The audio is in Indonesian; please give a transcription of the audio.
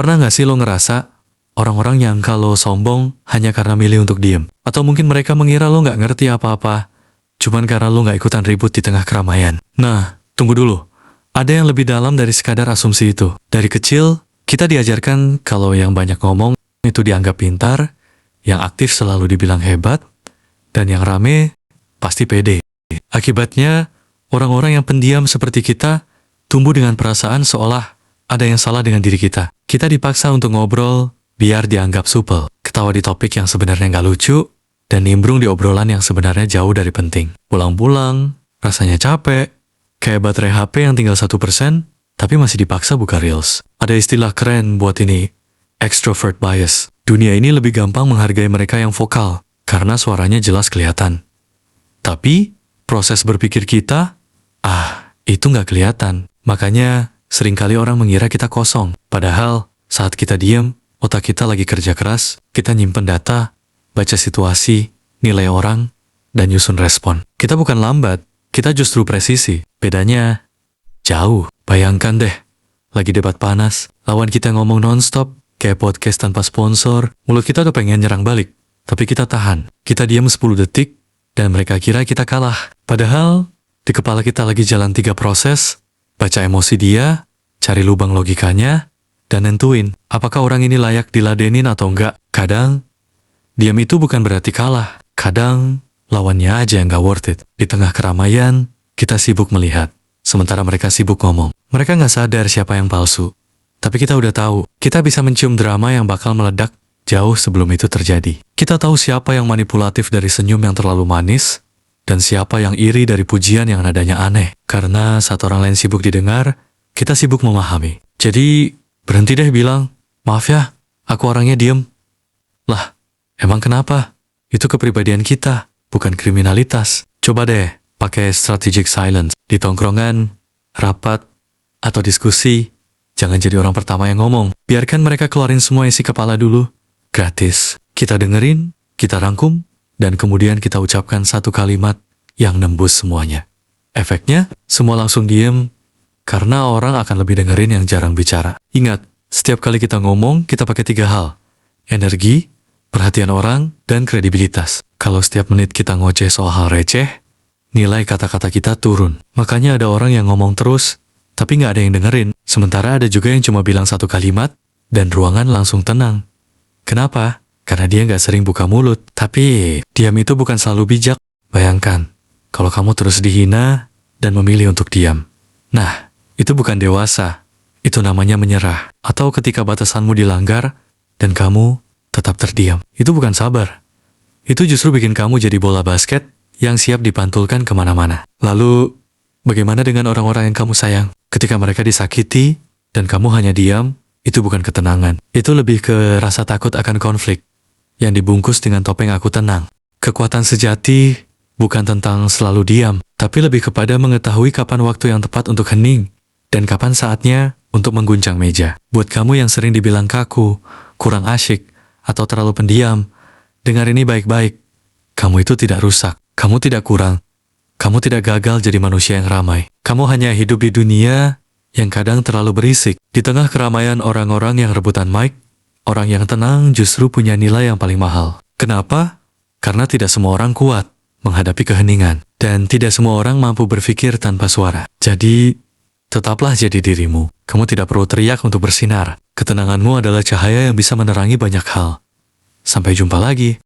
Pernah nggak sih lo ngerasa orang-orang yang kalau sombong hanya karena milih untuk diem? Atau mungkin mereka mengira lo nggak ngerti apa-apa, cuman karena lo nggak ikutan ribut di tengah keramaian. Nah, tunggu dulu. Ada yang lebih dalam dari sekadar asumsi itu. Dari kecil, kita diajarkan kalau yang banyak ngomong itu dianggap pintar, yang aktif selalu dibilang hebat, dan yang rame pasti pede. Akibatnya, orang-orang yang pendiam seperti kita tumbuh dengan perasaan seolah ada yang salah dengan diri kita. Kita dipaksa untuk ngobrol biar dianggap supel, ketawa di topik yang sebenarnya nggak lucu, dan nimbrung di obrolan yang sebenarnya jauh dari penting. Pulang-pulang, rasanya capek, kayak baterai HP yang tinggal 1%, tapi masih dipaksa buka Reels. Ada istilah keren buat ini, extrovert bias. Dunia ini lebih gampang menghargai mereka yang vokal, karena suaranya jelas kelihatan. Tapi, proses berpikir kita, itu nggak kelihatan. Makanya, seringkali orang mengira kita kosong. Padahal, saat kita diam, otak kita lagi kerja keras, kita nyimpen data, baca situasi, nilai orang, dan nyusun respon. Kita bukan lambat, kita justru presisi. Bedanya, jauh. Bayangkan deh, lagi debat panas, lawan kita ngomong nonstop, kayak podcast tanpa sponsor, mulut kita tuh pengen nyerang balik. Tapi kita tahan. Kita diam 10 detik, dan mereka kira kita kalah. Padahal, di kepala kita lagi jalan 3 proses, baca emosi dia, cari lubang logikanya, dan nentuin apakah orang ini layak diladenin atau enggak. Kadang, diam itu bukan berarti kalah. Kadang, lawannya aja yang gak worth it. Di tengah keramaian, kita sibuk melihat. Sementara mereka sibuk ngomong. Mereka gak sadar siapa yang palsu. Tapi kita udah tahu, kita bisa mencium drama yang bakal meledak jauh sebelum itu terjadi. Kita tahu siapa yang manipulatif dari senyum yang terlalu manis, dan siapa yang iri dari pujian yang nadanya aneh. Karena saat orang lain sibuk didengar, kita sibuk memahami. Jadi, berhenti deh bilang, maaf ya, aku orangnya diem. Lah, emang kenapa? Itu kepribadian kita, bukan kriminalitas. Coba deh, pakai strategic silence. Di tongkrongan, rapat, atau diskusi, jangan jadi orang pertama yang ngomong. Biarkan mereka keluarin semua isi kepala dulu. Gratis. Kita dengerin, kita rangkum, dan kemudian kita ucapkan satu kalimat yang nembus semuanya. Efeknya, semua langsung diem, karena orang akan lebih dengerin yang jarang bicara. Ingat, setiap kali kita ngomong, kita pakai 3 hal. Energi, perhatian orang, dan kredibilitas. Kalau setiap menit kita ngoceh soal hal receh, nilai kata-kata kita turun. Makanya ada orang yang ngomong terus, tapi nggak ada yang dengerin. Sementara ada juga yang cuma bilang 1 kalimat, dan ruangan langsung tenang. Kenapa? Karena dia nggak sering buka mulut. Tapi, diam itu bukan selalu bijak. Bayangkan, kalau kamu terus dihina, dan memilih untuk diam. Nah, itu bukan dewasa. Itu namanya menyerah. Atau ketika batasanmu dilanggar, dan kamu tetap terdiam. Itu bukan sabar. Itu justru bikin kamu jadi bola basket yang siap dipantulkan kemana-mana. Lalu, bagaimana dengan orang-orang yang kamu sayang? Ketika mereka disakiti, dan kamu hanya diam, itu bukan ketenangan. Itu lebih ke rasa takut akan konflik, yang dibungkus dengan topeng aku tenang. Kekuatan sejati bukan tentang selalu diam, tapi lebih kepada mengetahui kapan waktu yang tepat untuk hening, dan kapan saatnya untuk mengguncang meja. Buat kamu yang sering dibilang kaku, kurang asyik, atau terlalu pendiam, dengar ini baik-baik. Kamu itu tidak rusak, kamu tidak kurang, kamu tidak gagal jadi manusia yang ramai. Kamu hanya hidup di dunia yang kadang terlalu berisik. Di tengah keramaian orang-orang yang rebutan mic, orang yang tenang justru punya nilai yang paling mahal. Kenapa? Karena tidak semua orang kuat menghadapi keheningan, dan tidak semua orang mampu berpikir tanpa suara. Jadi, tetaplah jadi dirimu. Kamu tidak perlu teriak untuk bersinar. Ketenanganmu adalah cahaya yang bisa menerangi banyak hal. Sampai jumpa lagi.